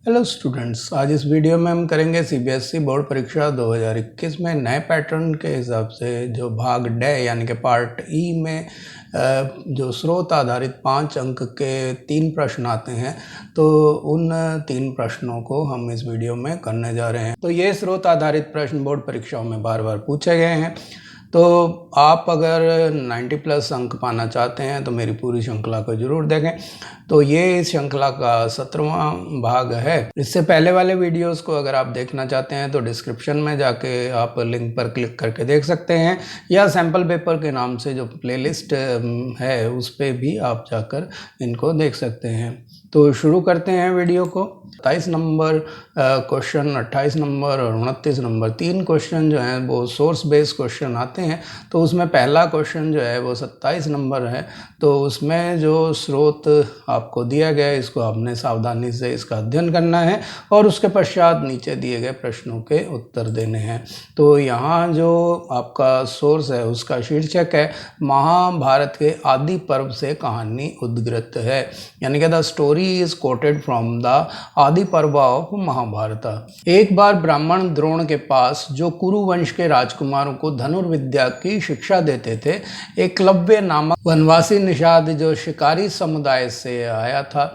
Hello students, आज इस video में हम करेंगे सीबीएसई बोर्ड परीक्षा 2021 में नए पैटर्न के हिसाब से जो भाग डे यानी कि पार्ट ई में जो स्रोत आधारित 5 अंक के 3 प्रश्न आते हैं, तो उन 3 प्रश्नों को हम इस वीडियो में करने जा रहे हैं। तो ये स्रोत आधारित प्रश्न बोर्ड परीक्षाओं में बार बार पूछे गए हैं। तो आप अगर 90 प्लस अंक पाना चाहते हैं तो मेरी पूरी श्रृंखला को ज़रूर देखें। तो ये इस श्रृंखला का 17वां भाग है। इससे पहले वाले वीडियोस को अगर आप देखना चाहते हैं तो डिस्क्रिप्शन में जाके आप लिंक पर क्लिक करके देख सकते हैं, या सैम्पल पेपर के नाम से जो प्लेलिस्ट है उस पर भी आप जाकर इनको देख सकते हैं। तो शुरू करते हैं वीडियो को। 27 नंबर क्वेश्चन, 28 नंबर और 29 नंबर 3 क्वेश्चन जो हैं वो सोर्स बेस्ड क्वेश्चन आते हैं। तो उसमें पहला क्वेश्चन जो है वो 27 नंबर है। तो उसमें जो स्रोत आपको दिया गया है, इसको आपने सावधानी से इसका अध्ययन करना है और उसके पश्चात नीचे दिए गए प्रश्नों के उत्तर देने हैं। तो यहाँ जो आपका सोर्स है उसका शीर्षक है महाभारत के आदि पर्व से कहानी उद्गृत है, यानी कि the story is coated from the आदि पर्व ऑफ महाभारत। एक बार ब्राह्मण द्रोण के पास, जो कुरु वंश के राजकुमारों को धनुर्विद्या की शिक्षा देते थे, एकलव्य नामक वनवासी निषाद जो शिकारी समुदाय से आया था,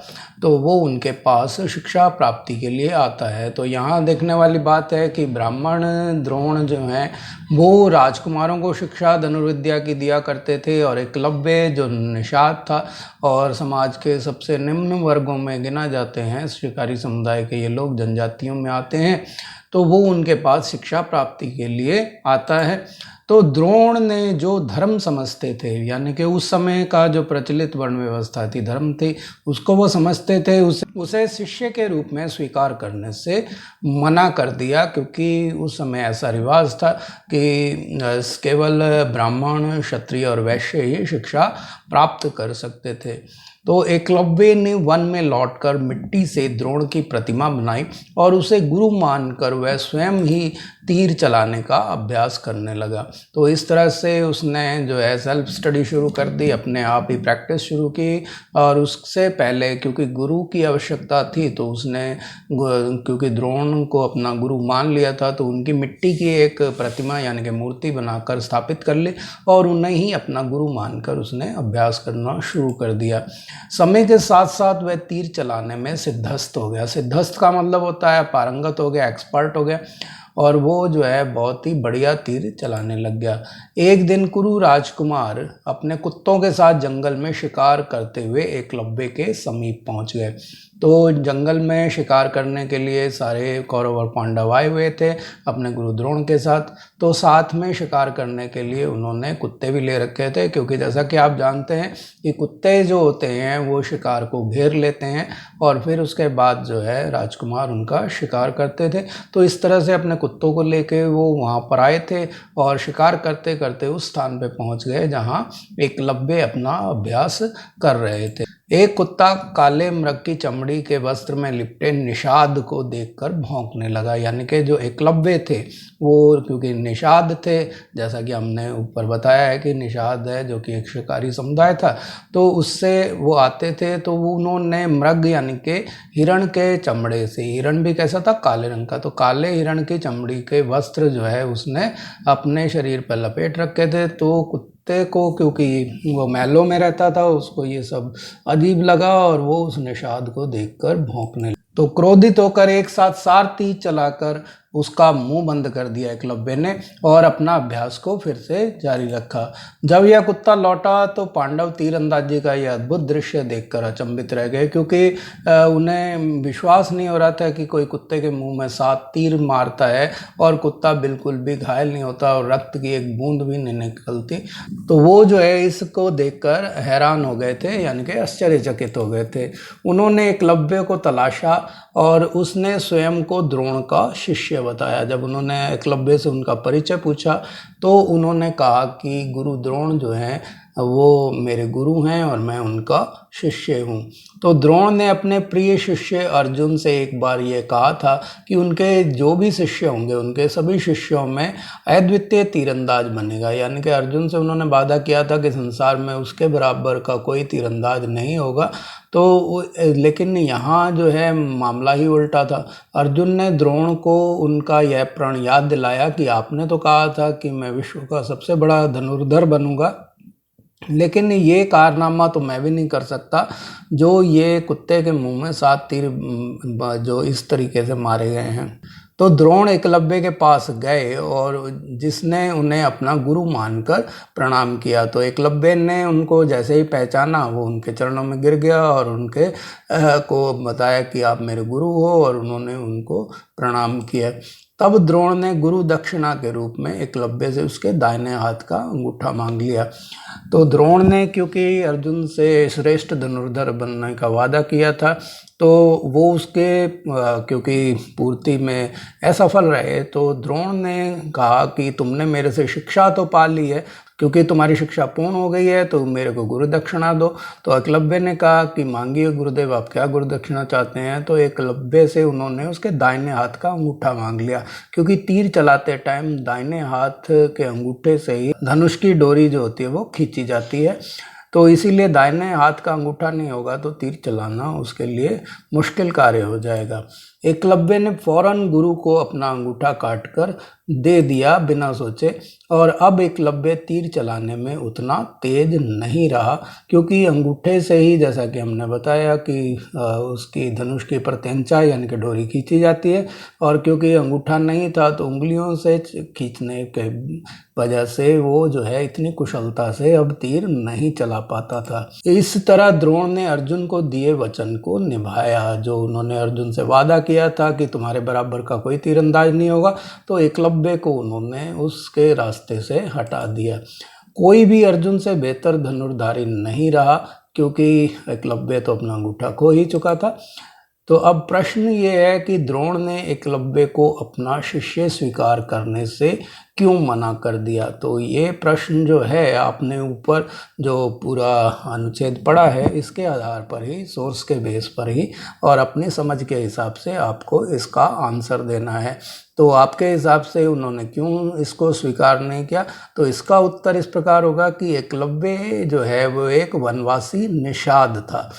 तो वो उनके पास शिक्षा प्राप्ति के लिए आता है। तो यहाँ देखने वाली बात है कि ब्राह्मण द्रोण जो हैं वो राजकुमारों को शिक्षा धनुर्विद्या की दिया करते थे, और एकलव्य जो निषाद था और समाज के सबसे निम्न वर्गों में गिना जाते हैं, शिकारी समुदाय के ये लोग जनजातियों में आते हैं, तो वो उनके पास शिक्षा प्राप्ति के लिए आता है। तो द्रोण ने जो धर्म समझते थे, यानी कि उस समय का जो प्रचलित वर्ण व्यवस्था थी, धर्म थी, उसको वो समझते थे, उसे शिष्य के रूप में स्वीकार करने से मना कर दिया, क्योंकि उस समय ऐसा रिवाज था कि केवल ब्राह्मण, क्षत्रिय और वैश्य ही शिक्षा प्राप्त कर सकते थे। तो एकलव्य ने वन में लौटकर मिट्टी से द्रोण की प्रतिमा बनाई और उसे गुरु मानकर वह स्वयं ही तीर चलाने का अभ्यास करने लगा। तो इस तरह से उसने जो है सेल्फ स्टडी शुरू कर दी, अपने आप ही प्रैक्टिस शुरू की। और उससे पहले क्योंकि गुरु की आवश्यकता थी, तो उसने, क्योंकि द्रोण को अपना गुरु मान लिया था, तो उनकी मिट्टी की एक प्रतिमा यानी कि मूर्ति बनाकर स्थापित कर ली और उन्हें ही अपना गुरु मानकर उसने अभ्यास करना शुरू कर दिया। समय के साथ साथ वह तीर चलाने में सिद्धस्त हो गया। सिद्धस्त का मतलब होता है पारंगत हो गया, एक्सपर्ट हो गया, और वो जो है बहुत ही बढ़िया तीर चलाने लग गया। एक दिन कुरु राजकुमार अपने कुत्तों के साथ जंगल में शिकार करते हुए एकलव्य के समीप पहुंच गए। तो जंगल में शिकार करने के लिए सारे कौरव और पांडव आए हुए थे अपने गुरु द्रोण के साथ। तो साथ में शिकार करने के लिए उन्होंने कुत्ते भी ले रखे थे, क्योंकि जैसा कि आप जानते हैं कि कुत्ते जो होते हैं वो शिकार को घेर लेते हैं और फिर उसके बाद जो है राजकुमार उनका शिकार करते थे। तो इस तरह से अपने कुत्तों को लेके वो वहाँ पर आए थे और शिकार करते करते उस स्थान पे पहुँच गए जहाँ एकलव्य अपना अभ्यास कर रहे थे। एक कुत्ता काले मृग की चमड़ी के वस्त्र में लिपटे निषाद को देखकर भौंकने लगा, यानी कि जो एकलव्य थे वो, क्योंकि निषाद थे, जैसा कि हमने ऊपर बताया है कि निषाद है जो कि एक शिकारी समुदाय था, तो उससे वो आते थे। तो उन्होंने मृग यानी कि हिरण के चमड़े से, हिरण भी कैसा था, काले रंग का, तो काले हिरण की चमड़ी के वस्त्र जो है उसने अपने शरीर पर लपेट रखे थे। तो कुत्ते को, क्योंकि वो महलों में रहता था, उसको ये सब अजीब लगा और वो उस निषाद को देखकर भौंकने लगा। तो क्रोधित होकर एक साथ 4 तीर चलाकर उसका मुंह बंद कर दिया एकलव्य ने और अपना अभ्यास को फिर से जारी रखा। जब यह कुत्ता लौटा तो पांडव तीरंदाजी का यह अद्भुत दृश्य देखकर अचंभित रह गए, क्योंकि उन्हें विश्वास नहीं हो रहा था कि कोई कुत्ते के मुंह में 7 तीर मारता है और कुत्ता बिल्कुल भी घायल नहीं होता और रक्त की एक बूंद भी नहीं निकलती। तो वो जो है इसको देखकर हैरान हो गए थे, यानी कि आश्चर्यचकित हो गए थे। उन्होंने एकलव्य को तलाशा और उसने स्वयं को द्रोण का शिष्य बताया। जब उन्होंने एकलव्य से उनका परिचय पूछा तो उन्होंने कहा कि गुरु द्रोण जो हैं वो मेरे गुरु हैं और मैं उनका शिष्य हूँ। तो द्रोण ने अपने प्रिय शिष्य अर्जुन से एक बार ये कहा था कि उनके जो भी शिष्य होंगे उनके सभी शिष्यों में अद्वितीय तीरंदाज बनेगा, यानी कि अर्जुन से उन्होंने वादा किया था कि संसार में उसके बराबर का कोई तीरंदाज नहीं होगा। तो लेकिन यहाँ जो है मामला ही उल्टा था। अर्जुन ने द्रोण को उनका यह प्रण याद दिलाया कि आपने तो कहा था कि मैं विश्व का सबसे बड़ा धनुर्धर बनूंगा, लेकिन ये कारनामा तो मैं भी नहीं कर सकता जो ये कुत्ते के मुंह में 7 तीर जो इस तरीके से मारे गए हैं। तो द्रोण एकलव्य के पास गए और जिसने उन्हें अपना गुरु मानकर प्रणाम किया। तो एकलव्य ने उनको जैसे ही पहचाना वो उनके चरणों में गिर गया और उनके को बताया कि आप मेरे गुरु हो, और उन्होंने उनको प्रणाम किया। तब द्रोण ने गुरु दक्षिणा के रूप में एकलव्य से उसके दाहिने हाथ का अंगूठा मांग लिया। तो द्रोण ने क्योंकि अर्जुन से श्रेष्ठ धनुर्धर बनने का वादा किया था, तो वो उसके क्योंकि पूर्ति में असफल रहे, तो द्रोण ने कहा कि तुमने मेरे से शिक्षा तो पा ली है, क्योंकि तुम्हारी शिक्षा पूर्ण हो गई है तो मेरे को गुरु दक्षिणा दो। तो एकलव्य ने कहा कि मांगिए गुरुदेव, आप क्या गुरु दक्षिणा चाहते हैं। तो एकलव्य से उन्होंने उसके दाहिने हाथ का अंगूठा मांग लिया, क्योंकि तीर चलाते टाइम दाहिने हाथ के अंगूठे से ही धनुष की डोरी जो होती है वो खींची जाती है। तो इसीलिए दाहिने हाथ का अंगूठा नहीं होगा तो तीर चलाना उसके लिए मुश्किल कार्य हो जाएगा। एकलव्य ने फौरन गुरु को अपना अंगूठा काटकर दे दिया बिना सोचे, और अब एकलव्य तीर चलाने में उतना तेज नहीं रहा, क्योंकि अंगूठे से ही जैसा कि हमने बताया कि उसकी धनुष की प्रत्यंचा यानी कि डोरी खींची जाती है, और क्योंकि अंगूठा नहीं था तो उंगलियों से खींचने के वजह से वो जो है इतनी कुशलता से अब तीर नहीं चला पाता था। इस तरह द्रोण ने अर्जुन को दिए वचन को निभाया, जो उन्होंने अर्जुन से वादा किया था कि तुम्हारे बराबर का कोई तीरंदाज नहीं होगा। तो एकलव्य को उन्होंने उसके रास्ते से हटा दिया। कोई भी अर्जुन से बेहतर धनुर्धारी नहीं रहा, क्योंकि एकलव्य तो अपना अंगूठा खो ही चुका था। तो अब प्रश्न ये है कि द्रोण ने एकलव्य को अपना शिष्य स्वीकार करने से क्यों मना कर दिया। तो ये प्रश्न जो है आपने ऊपर जो पूरा अनुच्छेद पढ़ा है इसके आधार पर ही, सोर्स के बेस पर ही और अपनी समझ के हिसाब से आपको इसका आंसर देना है। तो आपके हिसाब से उन्होंने क्यों इसको स्वीकार नहीं किया, तो इसका उत्तर इस प्रकार होगा कि एकलव्य जो है वो एक वनवासी निषाद था।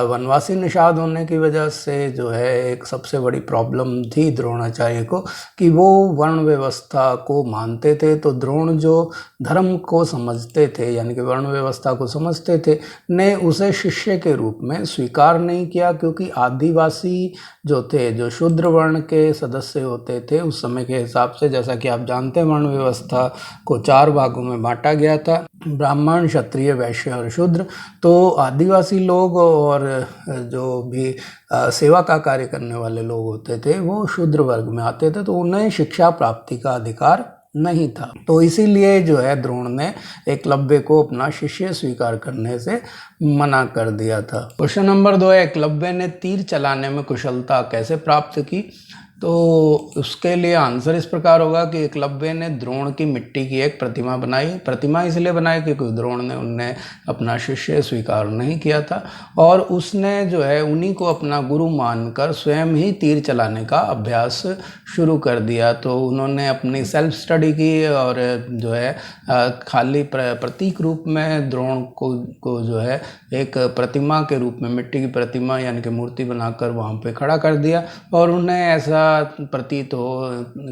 वनवासी निषाद होने की वजह से जो है एक सबसे बड़ी प्रॉब्लम थी द्रोणाचार्य को कि वो वर्ण व्यवस्था को मानते थे। तो द्रोण जो धर्म को समझते थे यानी कि वर्ण व्यवस्था को समझते थे, ने उसे शिष्य के रूप में स्वीकार नहीं किया, क्योंकि आदिवासी जो थे, जो शूद्र वर्ण के सदस्य होते थे उस समय के हिसाब से, जैसा कि आप जानते हैं वर्ण व्यवस्था को 4 भागों में बांटा गया था, ब्राह्मण, क्षत्रिय, वैश्य और शूद्र। तो आदिवासी लोग और जो भी सेवा का कार्य करने वाले लोग होते थे वो शूद्र वर्ग में आते थे, तो उन्हें शिक्षा प्राप्ति का अधिकार नहीं था। तो इसीलिए जो है द्रोण ने एकलव्य को अपना शिष्य स्वीकार करने से मना कर दिया था। क्वेश्चन नंबर 2 है, एकलव्य ने तीर चलाने में कुशलता कैसे प्राप्त की। तो उसके लिए आंसर इस प्रकार होगा कि एकलव्य ने द्रोण की मिट्टी की एक प्रतिमा बनाई। प्रतिमा इसलिए बनाई क्योंकि द्रोण ने उन्हें अपना शिष्य स्वीकार नहीं किया था, और उसने जो है उन्हीं को अपना गुरु मानकर स्वयं ही तीर चलाने का अभ्यास शुरू कर दिया। तो उन्होंने अपनी सेल्फ स्टडी की और जो है खाली प्रतीक रूप में द्रोण को जो है एक प्रतिमा के रूप में, मिट्टी की प्रतिमा यानी कि मूर्ति बनाकर वहाँ पे खड़ा कर दिया, और उन्हें ऐसा प्रतीत हो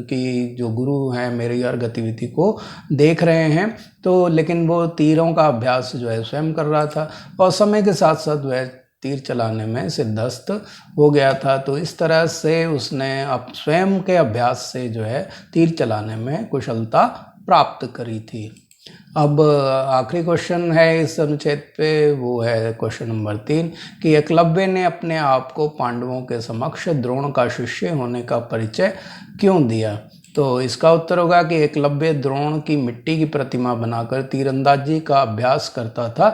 कि जो गुरु हैं मेरी हर गतिविधि को देख रहे हैं। तो लेकिन वो तीरों का अभ्यास जो है स्वयं कर रहा था, और समय के साथ साथ वह तीर चलाने में सिद्धस्त हो गया था। तो इस तरह से उसने अब स्वयं के अभ्यास से जो है तीर चलाने में कुशलता प्राप्त करी थी। अब आखिरी क्वेश्चन है इस अनुच्छेद पे, वो है क्वेश्चन नंबर 3 कि एकलव्य ने अपने आप को पांडवों के समक्ष द्रोण का शिष्य होने का परिचय क्यों दिया। तो इसका उत्तर होगा कि एकलव्य द्रोण की मिट्टी की प्रतिमा बनाकर तीरंदाजी का अभ्यास करता था,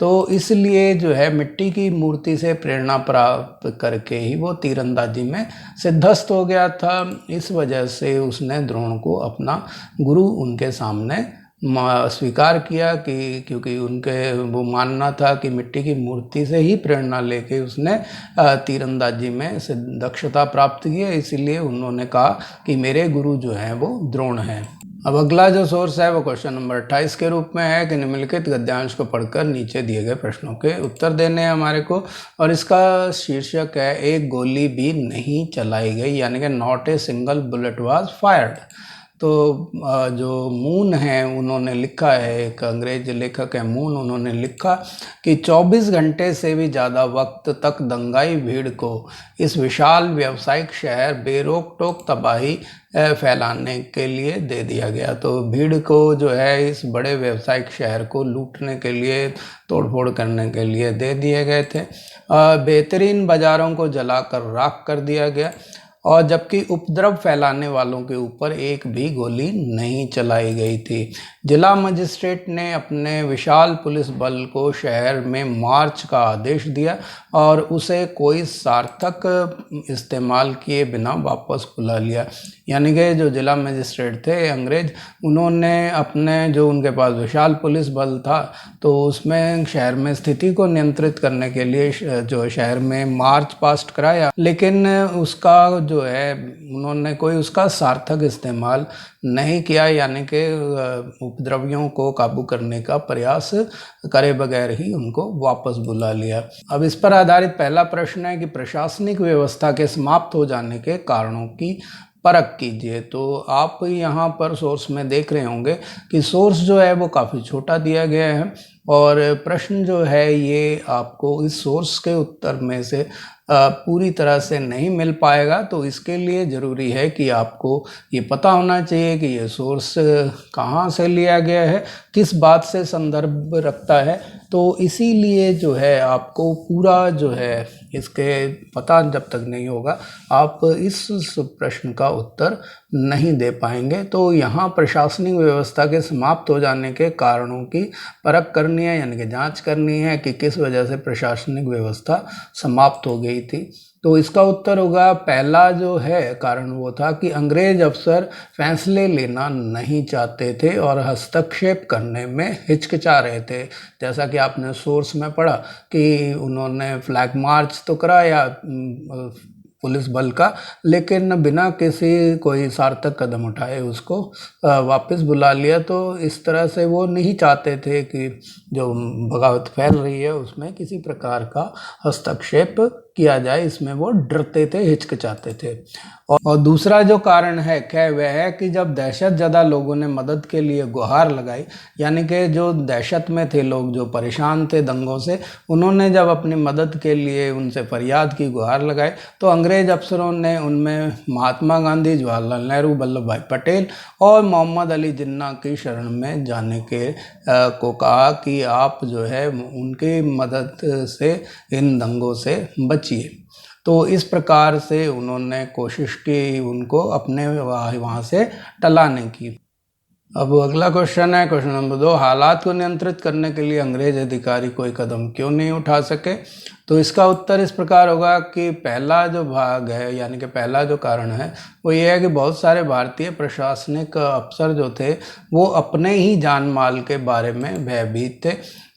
तो इसलिए जो है मिट्टी की मूर्ति से प्रेरणा प्राप्त करके ही वो तीरंदाजी में सिद्धस्त हो गया था। इस वजह से उसने द्रोण को अपना गुरु उनके सामने स्वीकार किया कि क्योंकि उनके वो मानना था कि मिट्टी की मूर्ति से ही प्रेरणा लेके उसने तीरंदाजी में से दक्षता प्राप्त की है, इसीलिए उन्होंने कहा कि मेरे गुरु जो हैं वो द्रोण हैं। अब अगला जो सोर्स है वो क्वेश्चन नंबर 28 के रूप में है कि निम्नलिखित गद्यांश को पढ़कर नीचे दिए गए प्रश्नों के उत्तर देने हैं हमारे को, और इसका शीर्षक है एक गोली भी नहीं चलाई गई, यानी कि not a single bullet was fired. तो जो मून है उन्होंने लिखा है, एक अंग्रेज लेखक है मून, उन्होंने लिखा कि 24 घंटे से भी ज़्यादा वक्त तक दंगाई भीड़ को इस विशाल व्यावसायिक शहर बेरोक टोक तबाही फैलाने के लिए दे दिया गया। तो भीड़ को जो है इस बड़े व्यावसायिक शहर को लूटने के लिए, तोड़फोड़ करने के लिए दे दिए गए थे। बेहतरीन बाज़ारों को जलाकर राख कर दिया गया, और जबकि उपद्रव फैलाने वालों के ऊपर एक भी गोली नहीं चलाई गई थी। जिला मजिस्ट्रेट ने अपने विशाल पुलिस बल को शहर में मार्च का आदेश दिया और उसे कोई सार्थक इस्तेमाल किए बिना वापस बुला लिया। यानी कि जो जिला मजिस्ट्रेट थे अंग्रेज, उन्होंने अपने जो उनके पास विशाल पुलिस बल था तो उसमें शहर में स्थिति को नियंत्रित करने के लिए जो शहर में मार्च पास्ट कराया, लेकिन उसका जो है उन्होंने कोई उसका सार्थक इस्तेमाल नहीं किया, यानी कि उपद्रवियों को काबू करने का प्रयास करे बगैर ही उनको वापस बुला लिया। अब इस पर आधारित पहला प्रश्न है कि प्रशासनिक व्यवस्था के समाप्त हो जाने के कारणों की परख कीजिए। तो आप यहाँ पर सोर्स में देख रहे होंगे कि सोर्स जो है वो काफ़ी छोटा दिया गया है, और प्रश्न जो है ये आपको इस सोर्स के उत्तर में से पूरी तरह से नहीं मिल पाएगा। तो इसके लिए ज़रूरी है कि आपको ये पता होना चाहिए कि ये सोर्स कहाँ से लिया गया है, किस बात से संदर्भ रखता है। तो इसीलिए जो है आपको पूरा जो है इसके पता जब तक नहीं होगा आप इस प्रश्न का उत्तर नहीं दे पाएंगे। तो यहाँ प्रशासनिक व्यवस्था के समाप्त हो जाने के कारणों की परख करनी है, यानी कि जांच करनी है कि किस वजह से प्रशासनिक व्यवस्था समाप्त हो गई थी। तो इसका उत्तर होगा, पहला जो है कारण वो था कि अंग्रेज अफसर फैसले लेना नहीं चाहते थे और हस्तक्षेप करने में हिचकिचा रहे थे। जैसा कि आपने सोर्स में पढ़ा कि उन्होंने फ्लैग मार्च तो कराया पुलिस बल का, लेकिन बिना किसी कोई सार्थक कदम उठाए उसको वापस बुला लिया। तो इस तरह से वो नहीं चाहते थे कि जो बगावत फैल रही है उसमें किसी प्रकार का हस्तक्षेप किया जाए, इसमें वो डरते थे, हिचकिचाते थे। और दूसरा जो कारण है क्या वह है कि जब दहशत ज़्यादा लोगों ने मदद के लिए गुहार लगाई, यानी कि जो दहशत में थे लोग, जो परेशान थे दंगों से, उन्होंने जब अपनी मदद के लिए उनसे फरियाद की, गुहार लगाई, तो अंग्रेज अफसरों ने उनमें महात्मा गांधी, जवाहरलाल नेहरू, वल्लभ भाई पटेल और मोहम्मद अली जिन्ना की शरण में जाने के को कहा कि आप जो है उनकी मदद से इन दंगों से बचिए। तो इस प्रकार से उन्होंने कोशिश की उनको अपने वहाँ से टलाने की। अब अगला क्वेश्चन है, क्वेश्चन नंबर 2, हालात को नियंत्रित करने के लिए अंग्रेज अधिकारी कोई कदम क्यों नहीं उठा सके। तो इसका उत्तर इस प्रकार होगा कि पहला जो भाग है, यानी कि पहला जो कारण है वो ये है कि बहुत सारे भारतीय प्रशासनिक अफसर जो थे वो अपने ही जान माल के बारे में भयभीत थे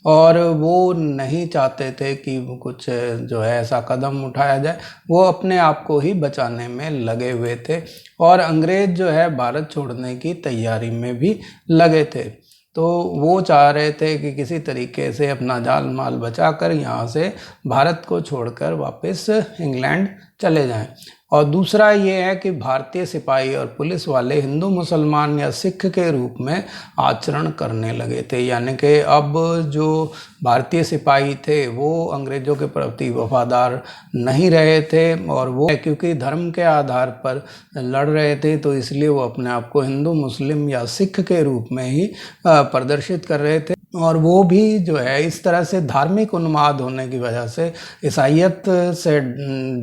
और वो नहीं चाहते थे कि कुछ जो है ऐसा कदम उठाया जाए, वो अपने आप को ही बचाने में लगे हुए थे और अंग्रेज जो है भारत छोड़ने की तैयारी में भी लगे थे। तो वो चाह रहे थे कि किसी तरीके से अपना जान माल बचाकर यहाँ से भारत को छोड़कर वापस इंग्लैंड चले जाएं। और दूसरा ये है कि भारतीय सिपाही और पुलिस वाले हिंदू, मुसलमान या सिख के रूप में आचरण करने लगे थे, यानी कि अब जो भारतीय सिपाही थे वो अंग्रेज़ों के प्रति वफादार नहीं रहे थे और वो क्योंकि धर्म के आधार पर लड़ रहे थे तो इसलिए वो अपने आप को हिंदू, मुस्लिम या सिख के रूप में ही प्रदर्शित कर रहे थे। और वो भी जो है इस तरह से धार्मिक उन्माद होने की वजह से, ईसाइयत से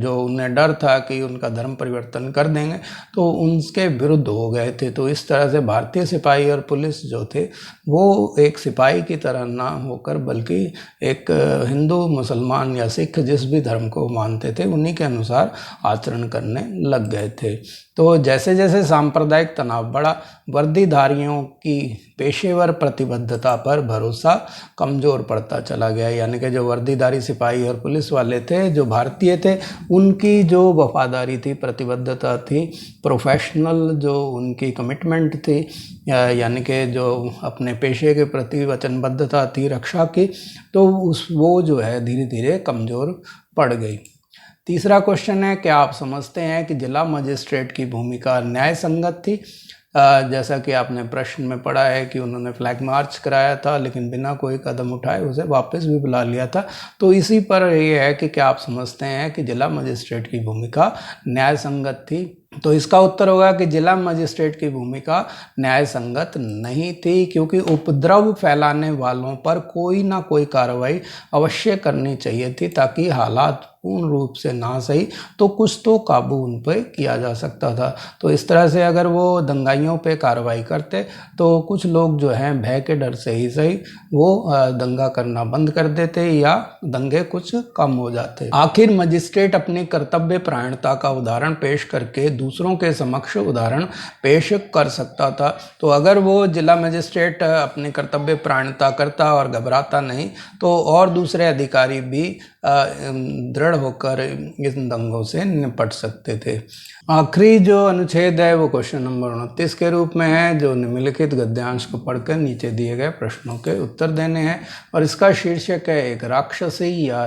जो उन्हें डर था कि उनका धर्म परिवर्तन कर देंगे, तो उनके विरुद्ध हो गए थे। तो इस तरह से भारतीय सिपाही और पुलिस जो थे वो एक सिपाही की तरह ना होकर बल्कि एक हिंदू, मुसलमान या सिख जिस भी धर्म को मानते थे उन्हीं के अनुसार आचरण करने लग गए थे। तो जैसे जैसे सांप्रदायिक तनाव बढ़ा, वर्दीधारियों की पेशेवर प्रतिबद्धता पर भरोसा कमज़ोर पड़ता चला गया। यानी कि जो वर्दीधारी सिपाही और पुलिस वाले थे जो भारतीय थे, उनकी जो वफादारी थी, प्रतिबद्धता थी, प्रोफेशनल जो उनकी कमिटमेंट थी, यानी कि जो अपने पेशे के प्रति वचनबद्धता थी रक्षा की, तो वो जो है धीरे धीरे कमज़ोर पड़ गई। तीसरा क्वेश्चन है, क्या आप समझते हैं कि जिला मजिस्ट्रेट की भूमिका न्याय संगत थी? जैसा कि आपने प्रश्न में पढ़ा है कि उन्होंने फ्लैग मार्च कराया था लेकिन बिना कोई कदम उठाए उसे वापस भी बुला लिया था। तो इसी पर ये है कि क्या आप समझते हैं कि जिला मजिस्ट्रेट की भूमिका न्याय संगत थी? तो इसका उत्तर होगा कि जिला मजिस्ट्रेट की भूमिका न्याय संगत नहीं थी, क्योंकि उपद्रव फैलाने वालों पर कोई ना कोई कार्रवाई अवश्य करनी चाहिए थी ताकि हालात पूर्ण रूप से ना सही तो कुछ तो काबू उन पर किया जा सकता था। तो इस तरह से अगर वो दंगाइयों पे कार्रवाई करते तो कुछ लोग जो हैं भय के डर से ही सही वो दंगा करना बंद कर देते या दंगे कुछ कम हो जाते। आखिर मजिस्ट्रेट अपनी कर्तव्य परायणता का उदाहरण पेश करके दूसरों के समक्ष उदाहरण पेश कर सकता था। तो अगर वो जिला मजिस्ट्रेट अपनी कर्तव्य परायणता करता और घबराता नहीं तो और दूसरे अधिकारी भी दृढ़ होकर इस दंगों से निपट सकते थे। आखिरी जो अनुच्छेद है वो क्वेश्चन नंबर 29 के रूप में है, जो निम्नलिखित गद्यांश को पढ़कर नीचे दिए गए प्रश्नों के उत्तर देने हैं, और इसका शीर्षक है एक राक्षसी या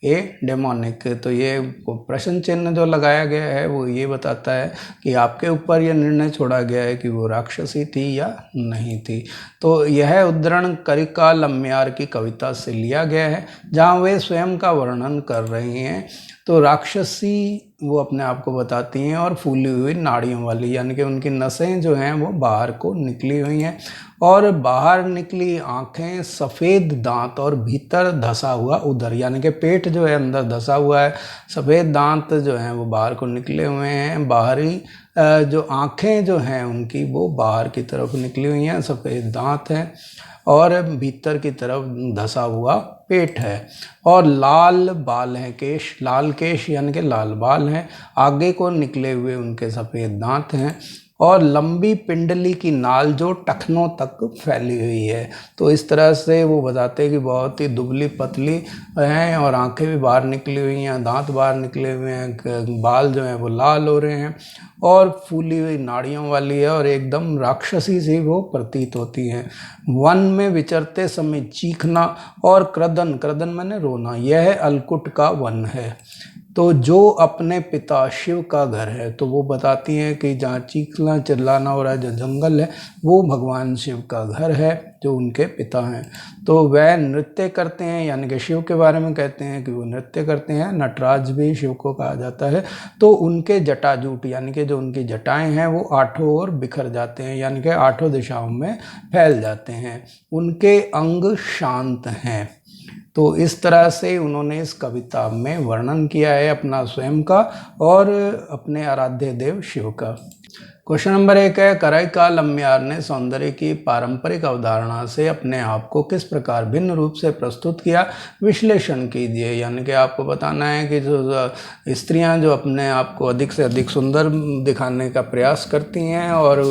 ए डेमोनिक। तो ये प्रश्न चिन्ह जो लगाया गया है वो ये बताता है कि आपके ऊपर यह निर्णय छोड़ा गया है कि वो राक्षसी थी या नहीं थी। तो यह उद्धरण करिका लम्यार की कविता से लिया गया है जहाँ वे स्वयं का वर्णन कर रही हैं। तो राक्षसी वो अपने आप को बताती हैं और फूली हुई नाड़ियों वाली, यानी कि उनकी नसें जो हैं वो बाहर को निकली हुई हैं और बाहर निकली आँखें, सफ़ेद दांत और भीतर धंसा हुआ उदर, यानी कि पेट जो है अंदर धंसा हुआ है, सफ़ेद दांत जो हैं वो बाहर को निकले हुए हैं, बाहरी जो आँखें जो हैं उनकी वो बाहर की तरफ निकली हुई हैं, सफ़ेद दांत हैं और भीतर की तरफ धंसा हुआ पेट है, और लाल बाल हैं, केश, लाल केश यानी कि लाल बाल हैं, आगे को निकले हुए उनके सफ़ेद दांत हैं और लंबी पिंडली की नाल जो टखनों तक फैली हुई है। तो इस तरह से वो बताते हैं कि बहुत ही दुबली पतली हैं और आंखें भी बाहर निकली हुई हैं, दांत बाहर निकले हुए हैं, बाल जो हैं वो लाल हो रहे हैं और फूली हुई नाड़ियों वाली है और एकदम राक्षसी सी वो प्रतीत होती हैं। वन में विचरते समय चीखना और क्रदन, क्रदन माने रोना, यह अलकुट का वन है। तो जो अपने पिता शिव का घर है, तो वो बताती हैं कि जहाँ चीखना चिल्लाना हो रहा है, जो जंगल है, वो भगवान शिव का घर है जो उनके पिता हैं। तो वह नृत्य करते हैं, यानी कि शिव के बारे में कहते हैं कि वो नृत्य करते हैं। नटराज भी शिव को कहा जाता है। तो उनके जटाजूट यानी कि जो उनकी जटाएं हैं वो आठों ओर बिखर जाते हैं, यानी कि आठों दिशाओं में फैल जाते हैं। उनके अंग शांत हैं। तो इस तरह से उन्होंने इस कविता में वर्णन किया है अपना स्वयं का और अपने आराध्य देव शिव का। क्वेश्चन नंबर 1 है, करिका लम्यार ने सौंदर्य की पारंपरिक अवधारणा से अपने आप को किस प्रकार भिन्न रूप से प्रस्तुत किया, विश्लेषण कीजिए। यानी कि आपको बताना है कि जो स्त्रियां जो अपने आप को अधिक से अधिक सुंदर दिखाने का प्रयास करती हैं और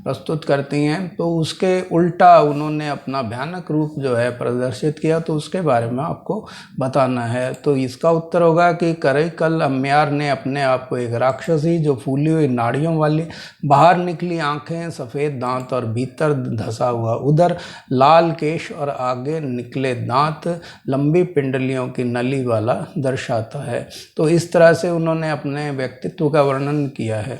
प्रस्तुत करती हैं, तो उसके उल्टा उन्होंने अपना भयानक रूप जो है प्रदर्शित किया, तो उसके बारे में आपको बताना है। तो इसका उत्तर होगा कि करिका लम्यार ने अपने आप को एक राक्षसी, जो फूली हुई नाड़ियों वाली, बाहर निकली आंखें, सफ़ेद दांत और भीतर धंसा हुआ उदर, लाल केश और आगे निकले दांत, लंबी पिंडलियों की नली वाला दर्शाता है। तो इस तरह से उन्होंने अपने व्यक्तित्व का वर्णन किया है।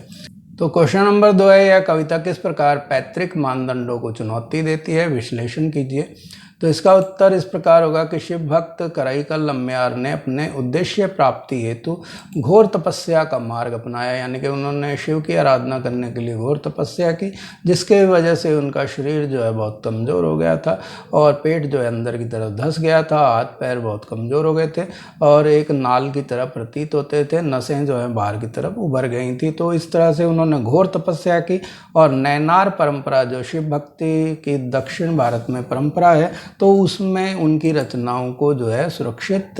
तो क्वेश्चन नंबर 2 है, यह कविता किस प्रकार पैतृक मानदंडों को चुनौती देती है, विश्लेषण कीजिए। तो इसका उत्तर इस प्रकार होगा कि शिव भक्त कराईकल लम्बयार ने अपने उद्देश्य प्राप्ति हेतु घोर तपस्या का मार्ग अपनाया, यानी कि उन्होंने शिव की आराधना करने के लिए घोर तपस्या की, जिसके वजह से उनका शरीर जो है बहुत कमज़ोर हो गया था और पेट जो है अंदर की तरफ धंस गया था, हाथ पैर बहुत कमज़ोर हो गए थे और एक नाल की तरह प्रतीत होते थे, नसें जो है बाहर की तरफ उभर गई थी। तो इस तरह से उन्होंने घोर तपस्या की और नैनार परंपरा जो शिव भक्ति की दक्षिण भारत में परंपरा है, तो उसमें उनकी रचनाओं को जो है सुरक्षित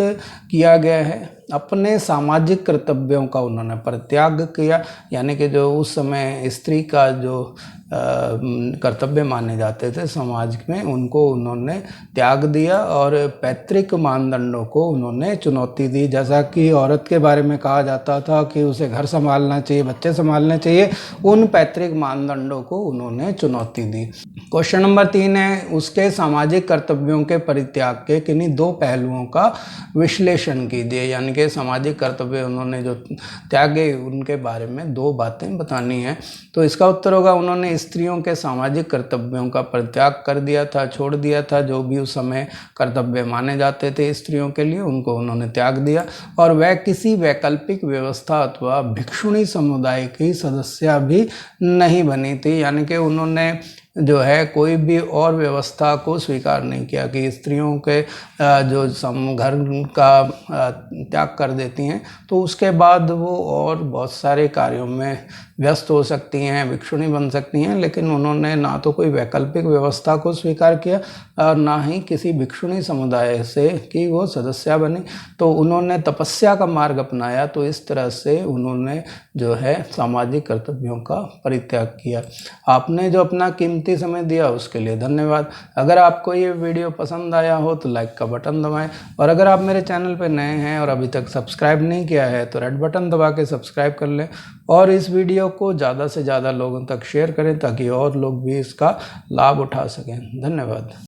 किया गया है। अपने सामाजिक कर्तव्यों का उन्होंने परित्याग किया, यानी कि जो उस समय स्त्री का जो कर्तव्य माने जाते थे समाज में, उनको उन्होंने त्याग दिया और पैतृक मानदंडों को उन्होंने चुनौती दी। जैसा कि औरत के बारे में कहा जाता था कि उसे घर संभालना चाहिए, बच्चे संभालने चाहिए, उन पैतृक मानदंडों को उन्होंने चुनौती दी। क्वेश्चन नंबर 3 है, उसके सामाजिक कर्तव्यों के परित्याग के किन्हीं 2 पहलुओं का विश्लेषण कीजिए, यानी कि सामाजिक कर्तव्य उन्होंने जो त्यागे उनके बारे में 2 बातें बतानी है। तो इसका उत्तर होगा, उन्होंने स्त्रियों के सामाजिक कर्तव्यों का परित्याग कर दिया था, छोड़ दिया था। जो भी उस समय कर्तव्य माने जाते थे स्त्रियों के लिए, उनको उन्होंने त्याग दिया और वह किसी वैकल्पिक व्यवस्था अथवा भिक्षुणी समुदाय की सदस्य भी नहीं बनी थी, यानी कि उन्होंने जो है कोई भी और व्यवस्था को स्वीकार नहीं किया कि स्त्रियों के जो घर का त्याग कर देती हैं तो उसके बाद वो और बहुत सारे कार्यों में व्यस्त हो सकती हैं, भिक्षुणी बन सकती हैं, लेकिन उन्होंने ना तो कोई वैकल्पिक व्यवस्था को स्वीकार किया और ना ही किसी भिक्षुणी समुदाय से कि वो सदस्य बने। तो उन्होंने तपस्या का मार्ग अपनाया, तो इस तरह से उन्होंने जो है सामाजिक कर्तव्यों का परित्याग किया। आपने जो अपना कीमती समय दिया उसके लिए धन्यवाद। अगर आपको ये वीडियो पसंद आया हो तो लाइक का बटन दबाएं और अगर आप मेरे चैनल पर नए हैं और अभी तक सब्सक्राइब नहीं किया है तो रेड बटन दबा के सब्सक्राइब कर लें और इस वीडियो को ज़्यादा से ज़्यादा लोगों तक शेयर करें ताकि और लोग भी इसका लाभ उठा सकें। धन्यवाद।